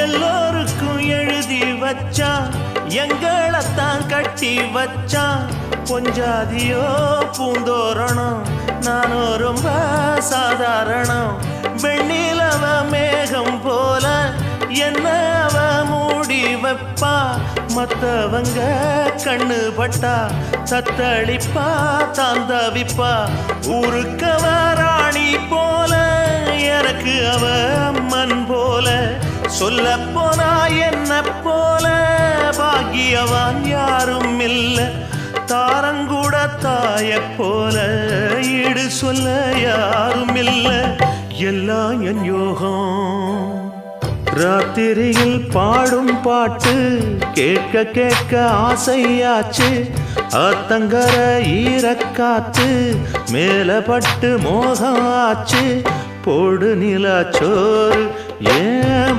எல்லோருக்கும் எழுதி வச்சான், எங்களைத்தான் கட்டி வச்சான். பொஞ்சாதியோ பூந்தோரணம், நானோ ரொம்ப சாதாரணம். வெண்ணிலவ மேகம் போல என்ன அவ மூடி வைப்பா. மத்தவங்க கண்ணு பட்டா தத்தளிப்பா தாந்தவிப்பா. ஊருக்கவ ராணி போல, எனக்கு அவ அம்மன் போல. சொல்ல போனா என்ன போல பாக்கியவான் யாரும் இல்ல. தாரங்கூட தாய போல ஈடு சொல்ல யாரும் இல்ல. எல்லாம் என் யோகம். ராத்திரியில் பாடும் பாட்டு கேட்க கேட்க ஆசையாச்சு. ஆத்தங்கர ஈரக்காத்து மேலப்பட்டு மோகம் ஆச்சு. போடு நிலா சோறு ஏன்